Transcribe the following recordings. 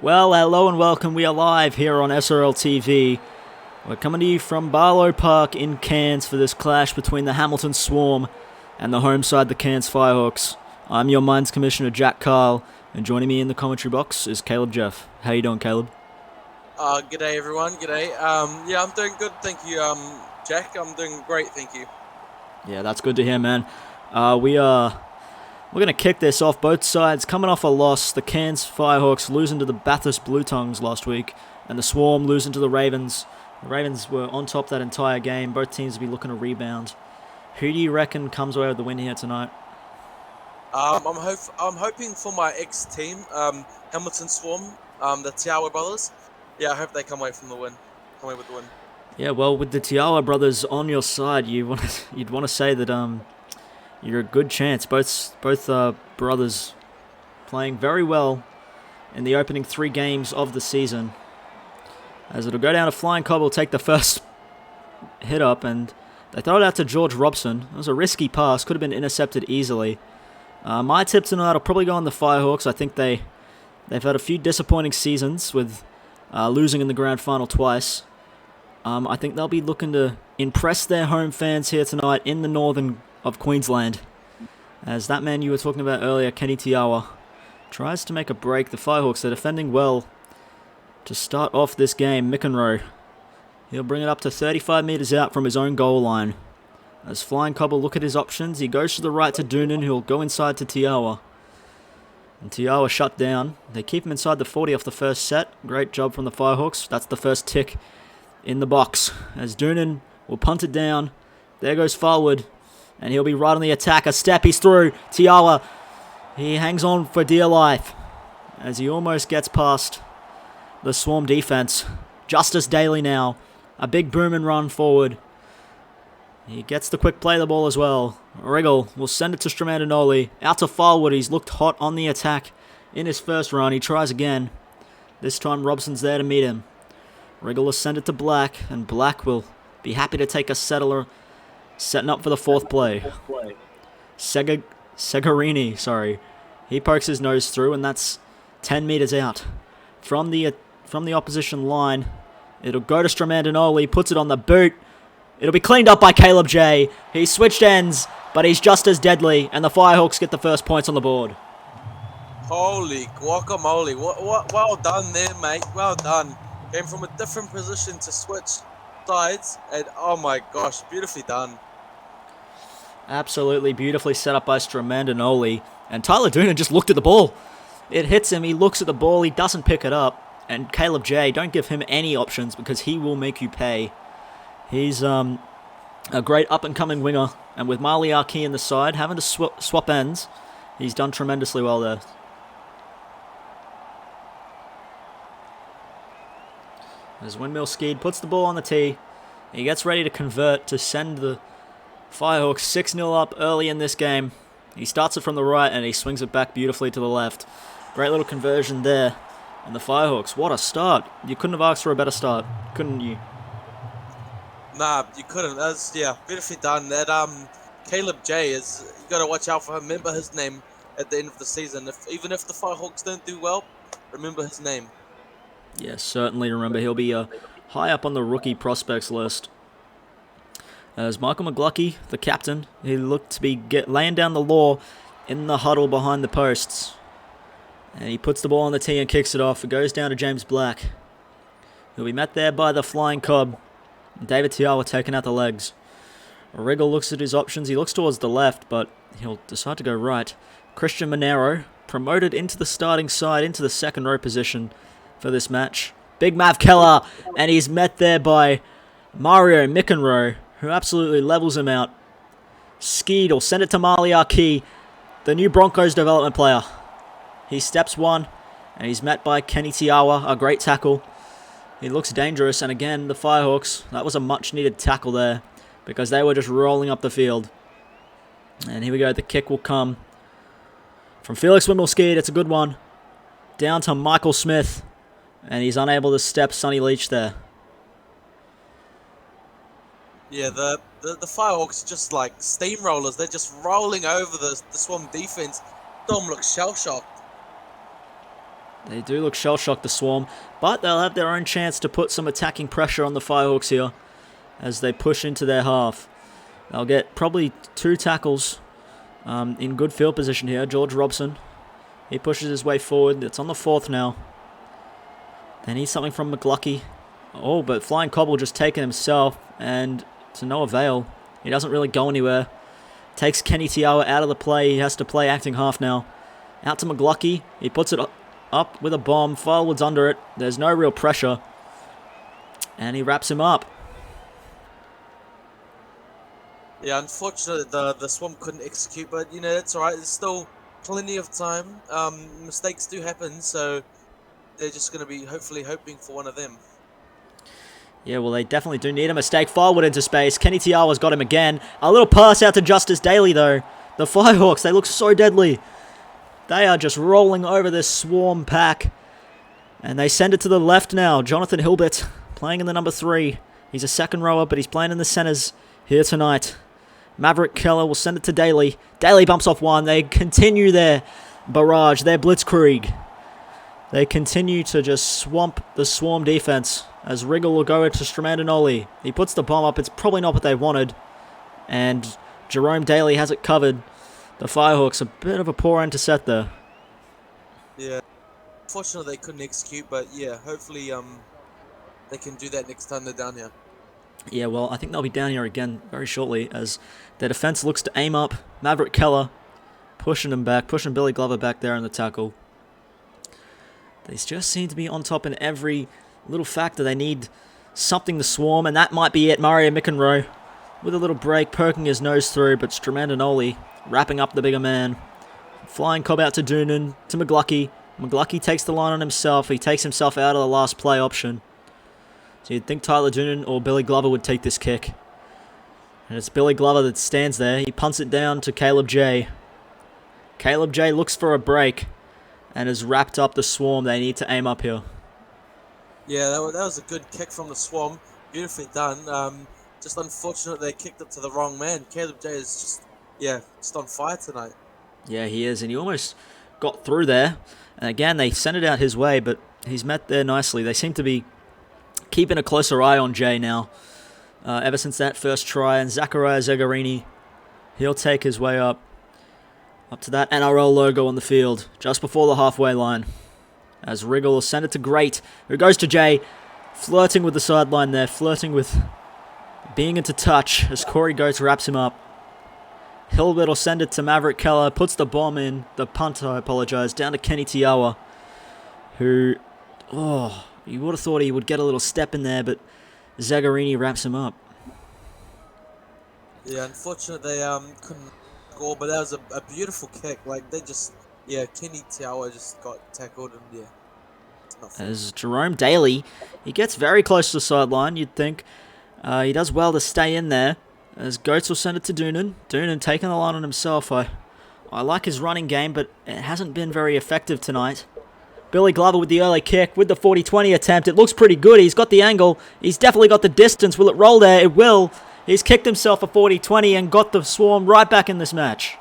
Well, hello and welcome. We are live here on SRL TV. We're coming to you from Barlow Park in Cairns for this clash between the Hamilton Swarm and the home side, the Cairns Firehawkes. I'm your Mines Commissioner, Jack Cahill, and joining me in the commentary box is Caleb Jeff. How you doing, Caleb? G'day everyone, g'day. Yeah, I'm doing good, thank you, Jack. I'm doing great, thank you. Yeah, that's good to hear, man. We're going to kick this off. Both sides coming off a loss. The Cairns Firehawks losing to the Bathurst Blue Tongues last week, and the Swarm losing to the Ravens. The Ravens were on top that entire game. Both teams will be looking to rebound. Who do you reckon comes away with the win here tonight? I'm hoping for my ex-team, Hamilton Swarm, the Tiawa brothers. Yeah, I hope they come away with the win. Yeah, well, with the Tiawa brothers on your side, you'd want to say that you're a good chance. Both brothers playing very well in the opening 3 games of the season. As it'll go down to Flying Cobb will take the first hit up, and they throw it out to George Robson. It was a risky pass, could have been intercepted easily. My tip tonight will probably go on the Firehawks. I think they've had a few disappointing seasons with losing in the grand final twice. I think they'll be looking to impress their home fans here tonight in the northern of Queensland. As that man you were talking about earlier, Kenny Tiawa, tries to make a break. The Firehawks are defending well to start off this game. McEnroe, he'll bring it up to 35 metres out from his own goal line. As Flying Cobb will look at his options, he goes to the right to Doonan, who'll go inside to Tiawa. And Tiawa shut down. They keep him inside the 40 off the first set. Great job from the Firehawks. That's the first tick in the box. As Doonan will punt it down. There goes forward. And he'll be right on the attack. A step, he's through. Tiawa, he hangs on for dear life as he almost gets past the Swarm defense. Justice Daly now. A big boom and run forward. He gets the quick play of the ball as well. Riggle will send it to Stromandinoli. Out to Farwood. He's looked hot on the attack in his first run. He tries again. This time Robson's there to meet him. Riggle will send it to Black, and Black will be happy to take a settler, setting up for the fourth play. Segarini, he pokes his nose through, and that's 10 metres out from the opposition line. It'll go to Stromandinoli, puts it on the boot. It'll be cleaned up by Caleb J. He switched ends, but he's just as deadly, and the Firehawks get the first points on the board. Holy guacamole! Well done there, mate. Well done. Came from a different position to switch sides, and oh my gosh, beautifully done. Absolutely beautifully set up by Stromandinoli, and Tyler Doonan just looked at the ball. It hits him, he looks at the ball, he doesn't pick it up, and Caleb J, don't give him any options because he will make you pay. He's a great up-and-coming winger, and with Marley Arkey in the side, having to swap ends, he's done tremendously well there. As Windmill Skeed puts the ball on the tee, he gets ready to convert to send the Firehawks 6-0 up early in this game. He starts it from the right, and he swings it back beautifully to the left. Great little conversion there. And the Firehawks, what a start. You couldn't have asked for a better start, couldn't you? Nah, you couldn't. That's, yeah, beautifully done. That Caleb J is, you gotta watch out for him. Remember his name at the end of the season. Even if the Firehawks don't do well, remember his name. Yes, certainly remember. He'll be high up on the rookie prospects list. As Michael McGluckie, the captain, he looked to be laying down the law in the huddle behind the posts. And he puts the ball on the tee and kicks it off. It goes down to James Black. He'll be met there by the Flying Cobb. David Tiawa taking out the legs. Riggle looks at his options. He looks towards the left, but he'll decide to go right. Christian Monero promoted into the starting side, into the second row position for this match. Big Mav Keller, and he's met there by Mario McEnroe, who absolutely levels him out. Skeed will send it to Marley Arkey, the new Broncos development player. He steps one, and he's met by Kenny Tiawa, a great tackle. He looks dangerous, and again, the Firehawks, that was a much-needed tackle there, because they were just rolling up the field. And here we go, the kick will come from Felix Wimmelskid. It's a good one. Down to Michael Smith, and he's unable to step Sonny Leach there. Yeah, the Firehawks just like steamrollers. They're just rolling over the Swarm defense. Dom looks shell-shocked. They do look shell-shocked, the Swarm, but they'll have their own chance to put some attacking pressure on the Firehawks here as they push into their half. They'll get probably 2 tackles in good field position here. George Robson, he pushes his way forward. It's on the 4th now. They need something from McLucky. Oh, but Flying Cobble just taken himself, and to no avail. He doesn't really go anywhere. Takes Kenny Tiawa out of the play. He has to play acting half now. Out to McLucky. He puts it up with a bomb. Firewood's under it. There's no real pressure. And he wraps him up. Yeah, unfortunately the Swarm couldn't execute, but you know, that's alright. There's still plenty of time. Mistakes do happen, so they're just going to be hopefully hoping for one of them. Yeah, well, they definitely do need a mistake. Firewood into space. Kenny Tiawa's got him again. A little pass out to Justice Daly, though. The Firehawks, they look so deadly. They are just rolling over this Swarm pack. And they send it to the left now. Jonathan Hilbert playing in the number 3. He's a second rower, but he's playing in the centers here tonight. Maverick Keller will send it to Daly. Daly bumps off one. They continue their barrage, their blitzkrieg. They continue to just swamp the Swarm defense as Riggle will go into Stramandinoli. He puts the bomb up. It's probably not what they wanted. And Jerome Daly has it covered. The Firehawks, a bit of a poor end to set there. Yeah. Fortunately, they couldn't execute, but yeah, hopefully they can do that next time they're down here. Yeah, well, I think they'll be down here again very shortly as their defense looks to aim up. Maverick Keller pushing him back, pushing Billy Glover back there in the tackle. They just seem to be on top in every little factor. They need something to swarm, and that might be it. Mario McEnroe with a little break, poking his nose through, but Stramandinoli wrapping up the bigger man. Flying Cobb out to Doonan, to McLucky. McLucky takes the line on himself. He takes himself out of the last play option. So you'd think Tyler Doonan or Billy Glover would take this kick. And it's Billy Glover that stands there. He punts it down to Caleb J. Caleb J looks for a break and has wrapped up the Swarm. They need to aim up here. Yeah, that was a good kick from the Swarm. Beautifully done. Just unfortunate they kicked it to the wrong man. Caleb J is just on fire tonight. Yeah, he is, and he almost got through there. And again, they sent it out his way, but he's met there nicely. They seem to be keeping a closer eye on Jay now, ever since that first try. And Zachariah Zegarini, he'll take his way up to that NRL logo on the field, just before the halfway line. As Riggle will send it to Great, who goes to Jay, flirting with the sideline there, flirting with being into touch, as Corey Goetz wraps him up. Hilbert will send it to Maverick Keller, puts the bomb in, the punt, I apologise, down to Kenny Tiawa, who, you would have thought he would get a little step in there, but Zagarini wraps him up. Yeah, unfortunate they couldn't score, but that was a beautiful kick. Like, they just, Kenny Tiawa just got tackled, and As Jerome Daly, he gets very close to the sideline, you'd think. He does well to stay in there, as Goetz will send it to Doonan. Doonan taking the line on himself. I like his running game, but it hasn't been very effective tonight. Billy Glover with the early kick, with the 40-20 attempt. It looks pretty good. He's got the angle. He's definitely got the distance. Will it roll there? It will. He's kicked himself a 40-20 and got the Swarm right back in this match.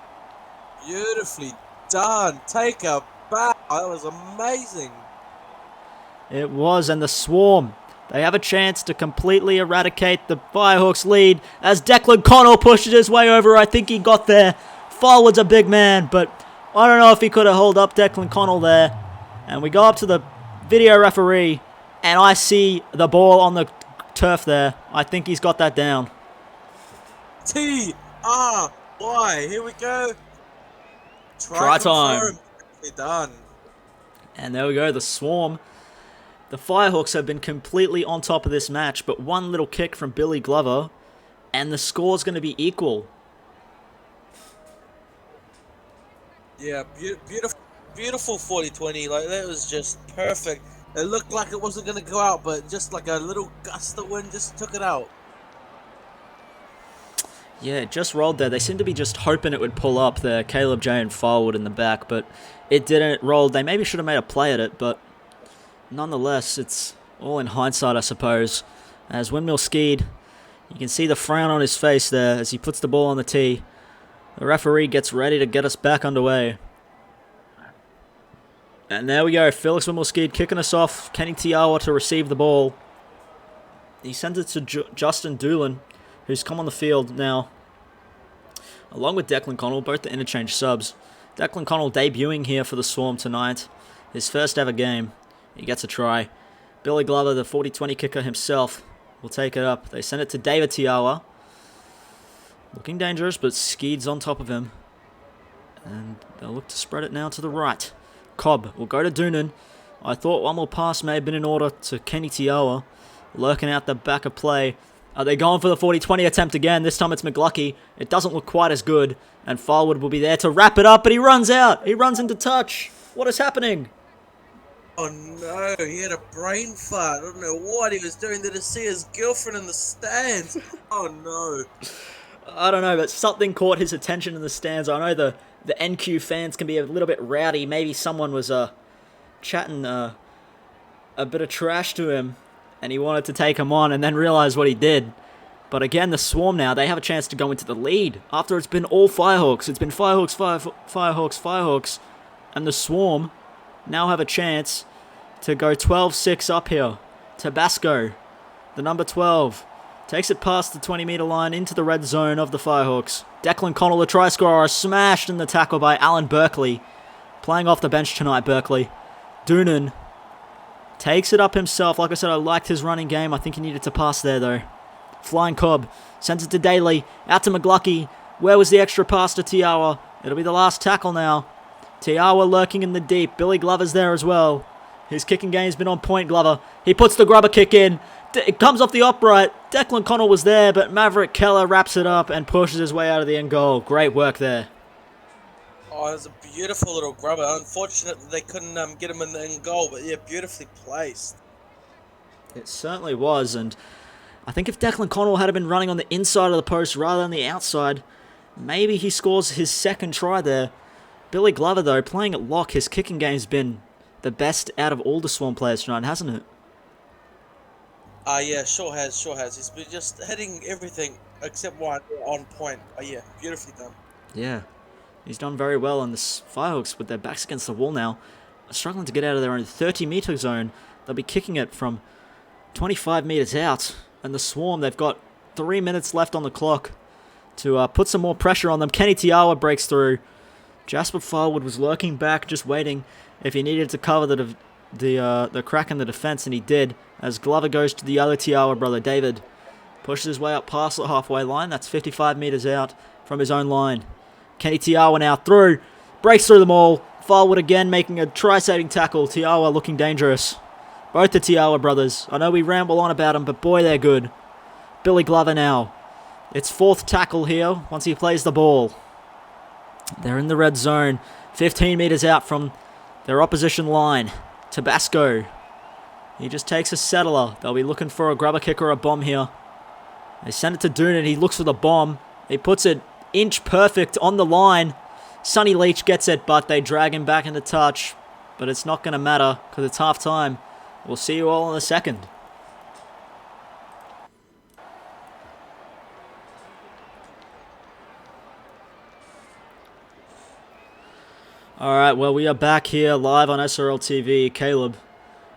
Beautifully done. Take a bow. That was amazing. It was, and the Swarm, they have a chance to completely eradicate the Firehawks lead as Declan Connell pushes his way over. I think he got there. Forward's a big man, but I don't know if he could have held up Declan Connell there. And we go up to the video referee, and I see the ball on the turf there. I think he's got that down. T-R-Y. Here we go. Try time. Done. And there we go, the Swarm. The Firehawks have been completely on top of this match, but one little kick from Billy Glover, and the score's going to be equal. Yeah, beautiful 40-20. Like, that was just perfect. It looked like it wasn't going to go out, but just like a little gust of wind just took it out. Yeah, it just rolled there. They seem to be just hoping it would pull up there. Caleb J and Firewood in the back, but it didn't. It rolled. They maybe should have made a play at it, but nonetheless, it's all in hindsight, I suppose. As Windmill skied, you can see the frown on his face there as he puts the ball on the tee. The referee gets ready to get us back underway. And there we go. Felix Wimmelskid kicking us off. Kenny Tiawa to receive the ball. He sends it to Justin Doolan, who's come on the field now, along with Declan Connell, both the interchange subs. Declan Connell debuting here for the Swarm tonight. His first ever game. He gets a try. Billy Glover, the 40-20 kicker himself, will take it up. They send it to David Tiawa. Looking dangerous, but Skeed's on top of him. And they'll look to spread it now to the right. Cobb will go to Doonan. I thought one more pass may have been in order to Kenny Tiawa. Lurking out the back of play. Are they going for the 40-20 attempt again? This time it's McGlucky. It doesn't look quite as good. And Farwood will be there to wrap it up, but he runs out. He runs into touch. What is happening? Oh no, he had a brain fart. I don't know what he was doing there to see his girlfriend in the stands. Oh no. I don't know, but something caught his attention in the stands. I know the NQ fans can be a little bit rowdy. Maybe someone was chatting a bit of trash to him, and he wanted to take him on and then realized what he did. But again, the Swarm now, they have a chance to go into the lead after it's been all Firehawks. It's been Firehawks, Firehawks, and the Swarm now have a chance to go 12-6 up here. Tabasco, the number 12, takes it past the 20-meter line into the red zone of the Firehawks. Declan Connell, the try scorer, smashed in the tackle by Alan Berkeley. Playing off the bench tonight, Berkeley. Doonan takes it up himself. Like I said, I liked his running game. I think he needed to pass there, though. Flying Cobb sends it to Daly. Out to McGlucky. Where was the extra pass to Tiawa? It'll be the last tackle now. Tiawa lurking in the deep. Billy Glover's there as well. His kicking game's been on point, Glover. He puts the grubber kick in. It comes off the upright. Declan Connell was there, but Maverick Keller wraps it up and pushes his way out of the end goal. Great work there. Oh, it was a beautiful little grubber. Unfortunate that they couldn't get him in the end goal, but yeah, beautifully placed. It certainly was, and I think if Declan Connell had been running on the inside of the post rather than the outside, maybe he scores his second try there. Billy Glover, though, playing at lock, his kicking game's been the best out of all the Swarm players tonight, hasn't it? Yeah, sure has. He's been just hitting everything except one on point. Yeah, beautifully done. Yeah, he's done very well, and the Firehawks, with their backs against the wall now, are struggling to get out of their own 30-meter zone. They'll be kicking it from 25 meters out, and the Swarm, they've got 3 minutes left on the clock to put some more pressure on them. Kenny Tiawa breaks through. Jasper Farwood was lurking back, just waiting if he needed to cover the crack in the defense, and he did, as Glover goes to the other Tiawa brother, David. Pushes his way up past the halfway line. That's 55 meters out from his own line. Kenny Tiawa now through. Breaks through them all. Farwood again making a try-saving tackle. Tiawa looking dangerous. Both the Tiawa brothers. I know we ramble on about them, but boy, they're good. Billy Glover now. It's fourth tackle here once he plays the ball. They're in the red zone. 15 meters out from their opposition line. Tabasco. He just takes a settler. They'll be looking for a grubber kick or a bomb here. They send it to Doonan. He looks for the bomb. He puts it inch perfect on the line. Sonny Leach gets it, but they drag him back into touch. But it's not going to matter because it's half time. We'll see you all in a second. Alright, well, we are back here live on SRL TV. Caleb,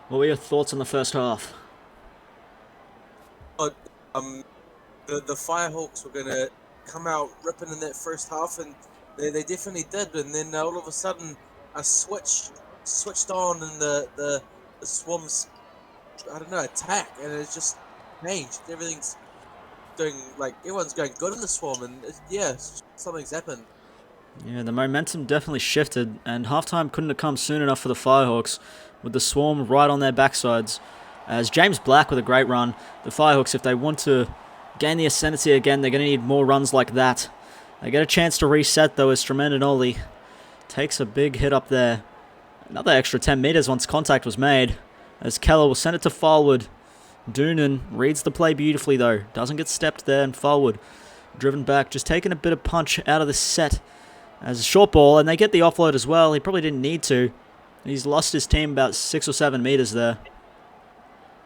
what were your thoughts on the first half? The Firehawks were going to come out ripping in that first half, and they definitely did. And then all of a sudden, a switched on, and the Swarm's, I don't know, attack, and it's just changed. Everything's doing, like, everyone's going good in the Swarm, and something's happened. Yeah, the momentum definitely shifted, and halftime couldn't have come soon enough for the Firehawks, with the Swarm right on their backsides. As James Black with a great run, the Firehawks, if they want to gain the ascendancy again, they're going to need more runs like that. They get a chance to reset, though, as Tremendanoli takes a big hit up there. Another extra 10 meters once contact was made, as Keller will send it to Farwood. Doonan reads the play beautifully, though. Doesn't get stepped there, and Farwood driven back, just taking a bit of punch out of the set as a short ball, and they get the offload as well. He probably didn't need to. He's lost his team about 6 or 7 meters there.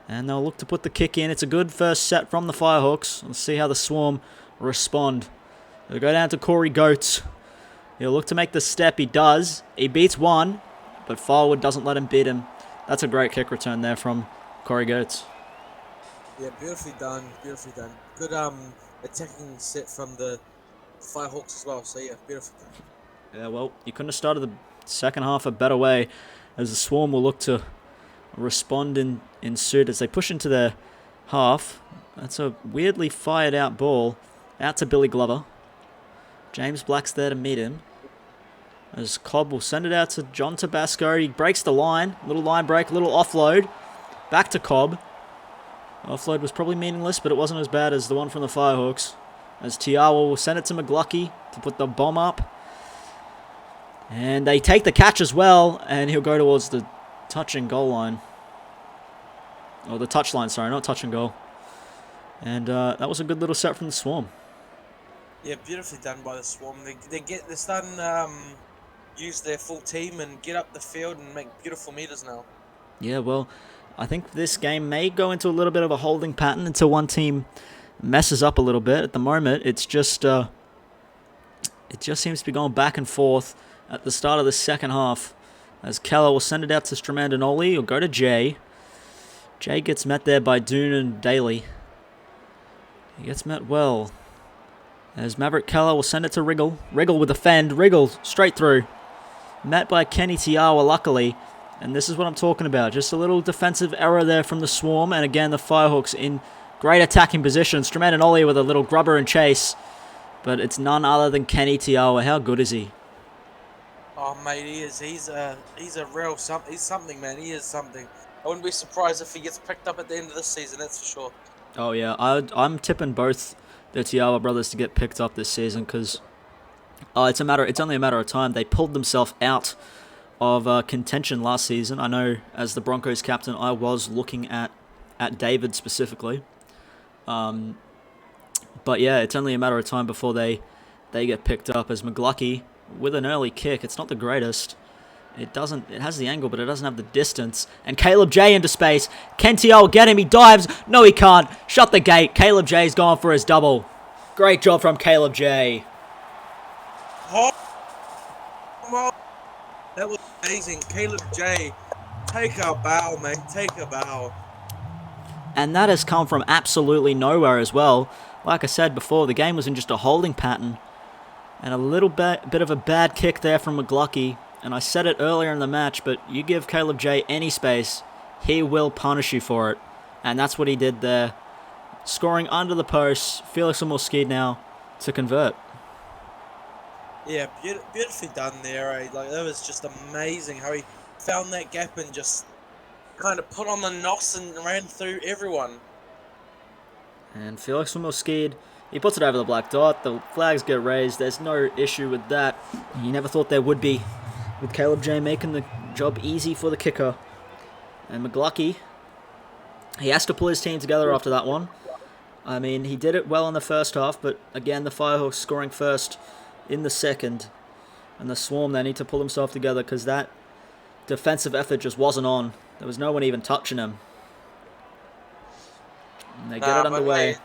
And they'll look to put the kick in. It's a good first set from the Firehawks. Let's see how the Swarm respond. They'll go down to Corey Goetz. He'll look to make the step. He does. He beats one. but Firewood doesn't let him beat him. That's a great kick return there from Corey Goetz. Yeah, beautifully done. Beautifully done. Good attacking set from the Firehawks as well. So yeah, beautifully done. Yeah, well, you couldn't have started the second half a better way, as the Swarm will look to respond in suit as they push into their half. That's a weirdly fired out ball out to Billy Glover. James Black's there to meet him, as Cobb will send it out to John Tabasco. He breaks the line. Little line break, little offload. Back to Cobb. Offload was probably meaningless, but it wasn't as bad as the one from the Firehawks. As Tiawa will send it to McGlucky to put the bomb up. And they take the catch as well, and he'll go towards the touch and goal line. Or the touch line, sorry, not touch and goal. And that was a good little set from the Swarm. Yeah, beautifully done by the Swarm. They're starting use their full team and get up the field and make beautiful meters now. Yeah, well, I think this game may go into a little bit of a holding pattern until one team messes up a little bit. At the moment, it just seems to be going back and forth at the start of the second half. As Keller will send it out to Stromandinoli, he'll go to Jay. Jay gets met there by Doon and Daly. He gets met well. As Maverick Keller will send it to Wriggle. Wriggle with a fend. Wriggle straight through. Met by Kenny Tiawa, luckily. And this is what I'm talking about. Just a little defensive error there from the Swarm. And again, the Firehawks in great attacking position. Stromandinoli with a little grubber and chase. But it's none other than Kenny Tiawa. How good is he? Oh, mate, he is. He's a real something. He's something, man. He is something. I wouldn't be surprised if he gets picked up at the end of this season. That's for sure. Oh yeah, I'm tipping both the Tiawa brothers to get picked up this season because it's only a matter of time. They pulled themselves out of contention last season. I know as the Broncos captain, I was looking at David specifically. But yeah, it's only a matter of time before they get picked up. As McGlucky with an early kick, it's not the greatest. It has the angle, but it doesn't have the distance. And Caleb J into space. Can Tiawa get him? He dives. No, he can't. Shut the gate. Caleb J's gone for his double. Great job from Caleb J. Oh, that was amazing. Caleb J. Take a bow, mate. Take a bow. And that has come from absolutely nowhere as well. Like I said before, the game was in just a holding pattern. And a little bit of a bad kick there from McGlucky. And I said it earlier in the match, but you give Caleb J any space, he will punish you for it. And that's what he did there. Scoring under the post, Felix Moskid now to convert. Yeah, beautifully done there. Eh? Like, that was just amazing how he found that gap and just kind of put on the nos and ran through everyone. And Felix Moskid, he puts it over the black dot. The flags get raised. There's no issue with that. You never thought there would be, with Caleb J making the job easy for the kicker. And McGlucky, he has to pull his team together after that one. I mean, he did it well in the first half, but again, the Firehawks scoring first in the second. And the Swarm, they need to pull themselves together because that defensive effort just wasn't on. There was no one even touching him. And they get it underway. Hey,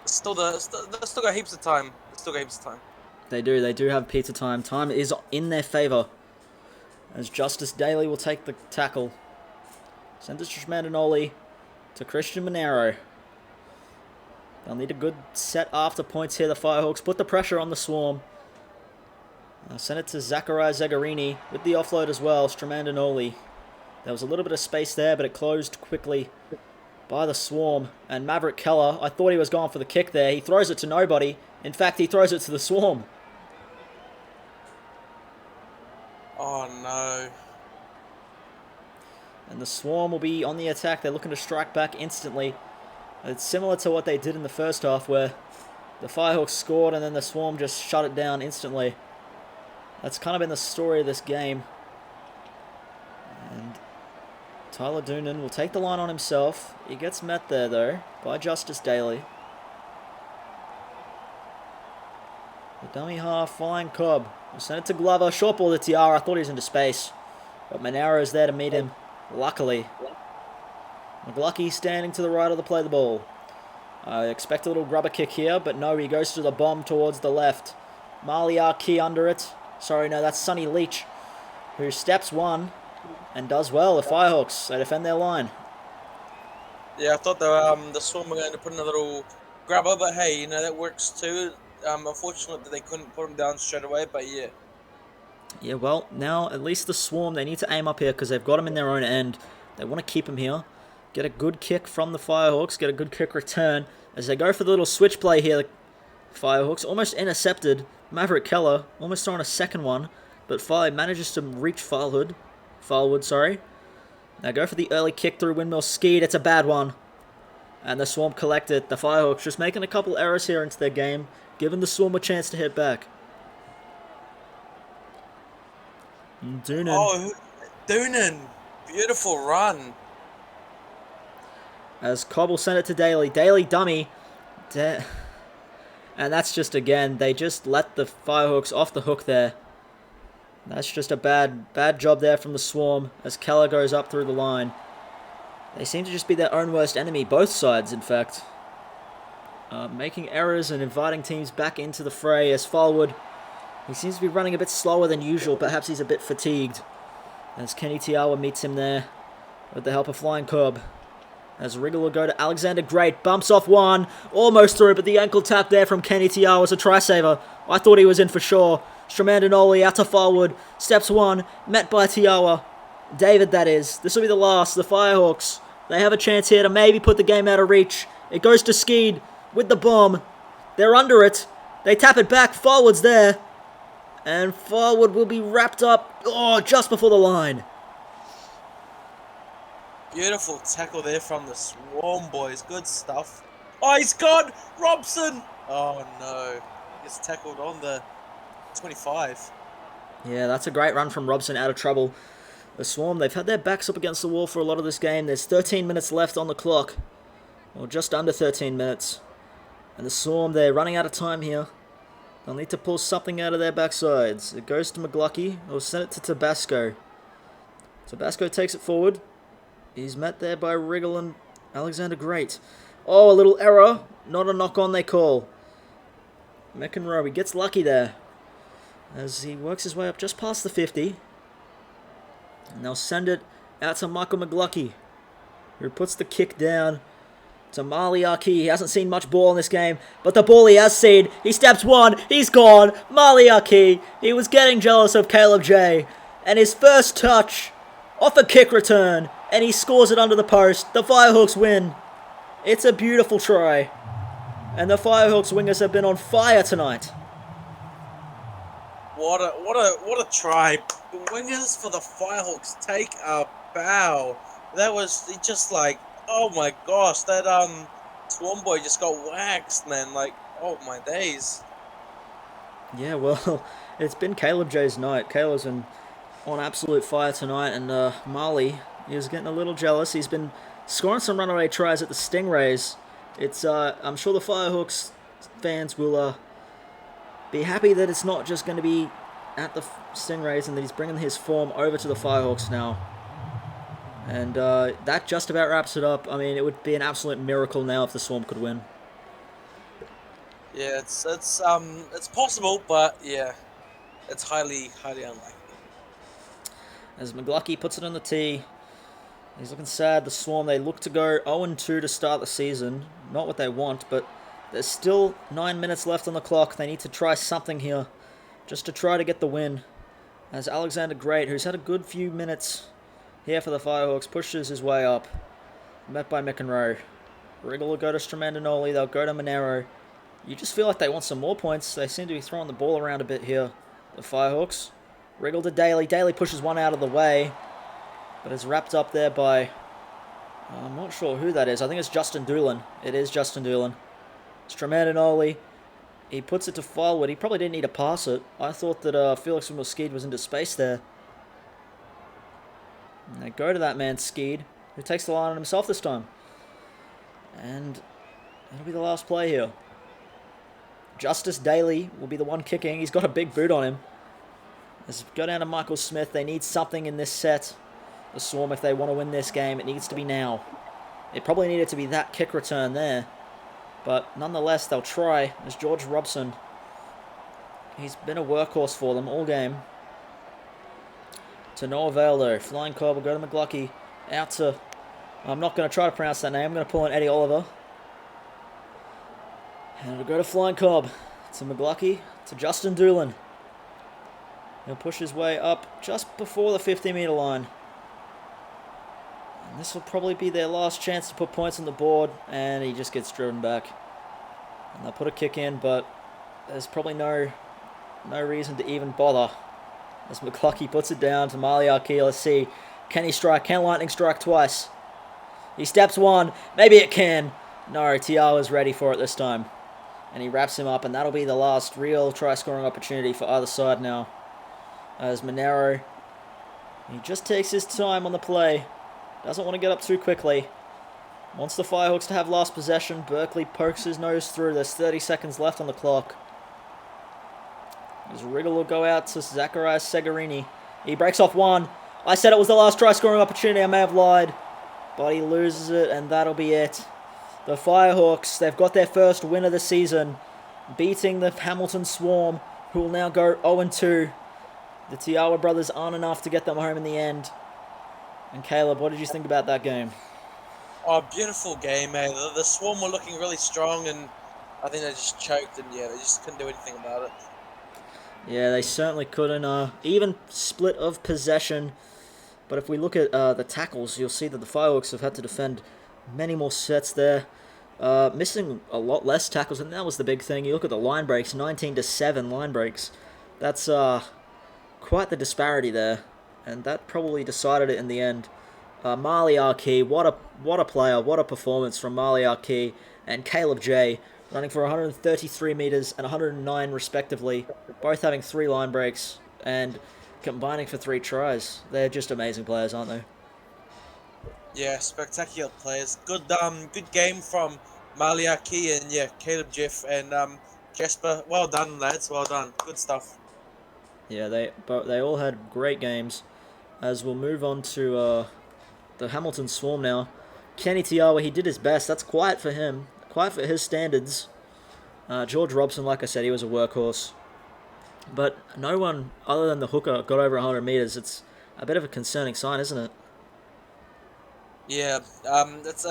still got heaps of time. They do have pizza time. Time is in their favour. As Justice Daly will take the tackle. Send it to Schmandinoli to Christian Monero. They'll need a good set after points here, the Firehawks. Put the pressure on the Swarm. Send it to Zachariah Zagarini with the offload as well. Stromandinoli. There was a little bit of space there, but it closed quickly by the Swarm. And Maverick Keller, I thought he was going for the kick there. He throws it to nobody. In fact, he throws it to the Swarm. Oh, no. And the Swarm will be on the attack. They're looking to strike back instantly. It's similar to what they did in the first half, where the Firehawks scored and then the Swarm just shut it down instantly. That's kind of been the story of this game. And Tyler Doonan will take the line on himself. He gets met there, though, by Justice Daly. The dummy half, flying Cobb. We'll send it to Glover. Short ball to Tiara. I thought he was into space. But Monero's there to meet him. Luckily. McGlucky standing to the right of the play the ball. I expect a little grubber kick here, but no, he goes to the bomb towards the left. Maliar Key under it. Sorry, no, that's Sonny Leach, who steps one And does well. The Firehawks, they defend their line. Yeah, I thought the Swarm were going to put in a little grabber, but hey, you know, that works too. Unfortunate that they couldn't put him down straight away, but yeah. Yeah, well, now at least the Swarm, they need to aim up here because they've got him in their own end. They want to keep him here. Get a good kick from the Firehawks. Get a good kick return. As they go for the little switch play here, the Firehawks almost intercepted Maverick Keller. Almost throwing a second one. But Fire manages to reach Firewood, sorry. Now go for the early kick through windmill skied. It's a bad one. And the Swarm collect it. The Firehawks just making a couple errors here into their game. Giving the Swarm a chance to hit back. Doonan. Oh, Doonan. Beautiful run. As Cobb will send it to Daly. Daly dummy. And that's just, again, they just let the Firehawks off the hook there. That's just a bad job there from the Swarm as Keller goes up through the line. They seem to just be their own worst enemy, both sides, in fact. Making errors and inviting teams back into the fray as Firewood, he seems to be running a bit slower than usual. Perhaps he's a bit fatigued. As Kenny Tiawa meets him there with the help of Flying Cobb. As Wriggle will go to Alexander Great. Bumps off one. Almost through, but the ankle tap there from Kenny Tiawa was a try-saver. I thought he was in for sure. Stromandinoli out to Firewood. Steps one. Met by Tiawa. David, that is. This will be the last. The Firehawks, they have a chance here to maybe put the game out of reach. It goes to Skeed with the bomb. They're under it. They tap it back. Firewood's there. And Firewood will be wrapped up, just before the line. Beautiful tackle there from the Swarm boys. Good stuff. Oh, he's gone! Robson! Oh, no. He gets tackled on the 25. Yeah, that's a great run from Robson, out of trouble. The Swarm, they've had their backs up against the wall for a lot of this game. There's 13 minutes left on the clock. Or just under 13 minutes. And the Swarm, they're running out of time here. They'll need to pull something out of their backsides. It goes to McGlucky. Or send it to Tabasco. Tabasco takes it forward. He's met there by Wriggle and Alexander Great. Oh, a little error. Not a knock-on, they call. McEnroe, he gets lucky there. As he works his way up just past the 50. And they'll send it out to Michael McGlucky, who puts the kick down to Maliaki. He hasn't seen much ball in this game, but the ball he has seen. He steps one. He's gone. Maliaki. He was getting jealous of Caleb J. And his first touch off a kick return. And he scores it under the post. The Firehawks win. It's a beautiful try. And the Firehawks wingers have been on fire tonight. What a try. The wingers for the Firehawks take a bow. That was just like, oh my gosh, that Swarm boy just got waxed, man. Like, oh my days. Yeah, well, it's been Caleb J's night. Caleb's been on absolute fire tonight, and Marley is getting a little jealous. He's been scoring some runaway tries at the Stingrays. It's I'm sure the Firehawks fans will be happy that it's not just going to be at the Stingrays and that he's bringing his form over to the Firehawks now. And that just about wraps it up. I mean, it would be an absolute miracle now if the Swarm could win. Yeah, it's possible, but yeah, it's highly unlikely. As McGlucky puts it on the tee, he's looking sad. The Swarm, they look to go 0-2 to start the season. Not what they want, but there's still 9 minutes left on the clock. They need to try something here, just to try to get the win. As Alexander Great, who's had a good few minutes here for the Firehawks, pushes his way up. Met by McEnroe. Wriggle will go to Stromandinoli. They'll go to Monero. You just feel like they want some more points. They seem to be throwing the ball around a bit here, the Firehawks. Wriggle to Daly. Daly pushes one out of the way, but it's wrapped up there by, I'm not sure who that is. I think it's Justin Doolan. It is Justin Doolan. Stromandinoli. He puts it to Firewood. He probably didn't need to pass it. I thought that Felix from Skeed was into space there. And they go to that man, Skeed, who takes the line on himself this time. And that'll be the last play here. Justice Daly will be the one kicking. He's got a big boot on him. Let's go down to Michael Smith. They need something in this set. The Swarm, if they want to win this game, it needs to be now. It probably needed to be that kick return there. But nonetheless, they'll try. As George Robson, he's been a workhorse for them all game. To no avail though. Flying Cobb will go to McLucky. Out to... I'm not going to try to pronounce that name. I'm going to pull in Eddie Oliver. And it'll go to Flying Cobb. To McLucky. To Justin Doolan. He'll push his way up just before the 50-meter line. And this will probably be their last chance to put points on the board. And he just gets driven back. And they'll put a kick in, but there's probably no reason to even bother. As McLucky puts it down to Maliaki. Let's see. Can he strike? Can Lightning strike twice? He steps one. Maybe it can. No, Tiawa's ready for it this time. And he wraps him up, and that'll be the last real try-scoring opportunity for either side now. As Monero, he just takes his time on the play. Doesn't want to get up too quickly. Wants the Firehawks to have last possession. Berkeley pokes his nose through. There's 30 seconds left on the clock. As Wriggle will go out to Zacharias Segarini. He breaks off one. I said it was the last try-scoring opportunity. I may have lied. But he loses it, and that'll be it. The Firehawks, they've got their first win of the season, beating the Hamilton Swarm, who will now go 0-2. The Tiawa brothers aren't enough to get them home in the end. And Caleb, what did you think about that game? Oh, beautiful game, man. The Swarm were looking really strong, and I think they just choked, and yeah, they just couldn't do anything about it. Yeah, they certainly couldn't. Even split of possession. But if we look at the tackles, you'll see that the Firehawks have had to defend many more sets there. Missing a lot less tackles, and that was the big thing. You look at the line breaks, 19-7 line breaks. That's quite the disparity there. And that probably decided it in the end. Maliaki, what a player, what a performance from Maliaki and Caleb J, running for 133 meters and 109 respectively, both having 3 line breaks and combining for 3 tries. They're just amazing players, aren't they? Yeah, spectacular players. Good game from Maliaki and yeah, Caleb Jeff and Jasper. Well done, lads. Well done. Good stuff. Yeah, they all had great games. As we'll move on to the Hamilton Swarm now. Kenny Tiawa, he did his best. That's quiet for him. Quiet for his standards. George Robson, like I said, he was a workhorse. But no one other than the hooker got over 100 meters. It's a bit of a concerning sign, isn't it? Yeah, it's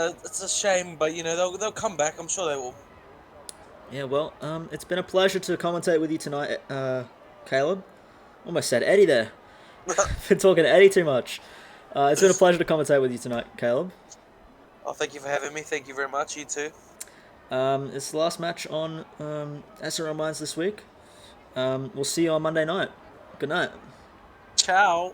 a shame, but you know they'll come back. I'm sure they will. Yeah, well, it's been a pleasure to commentate with you tonight, Caleb. Almost said Eddie there. Been talking to Eddie too much. It's been a pleasure to commentate with you tonight, Caleb. Oh, thank you for having me. Thank you very much. You too. It's the last match on SRL Minds this week. We'll see you on Monday night. Good night. Ciao.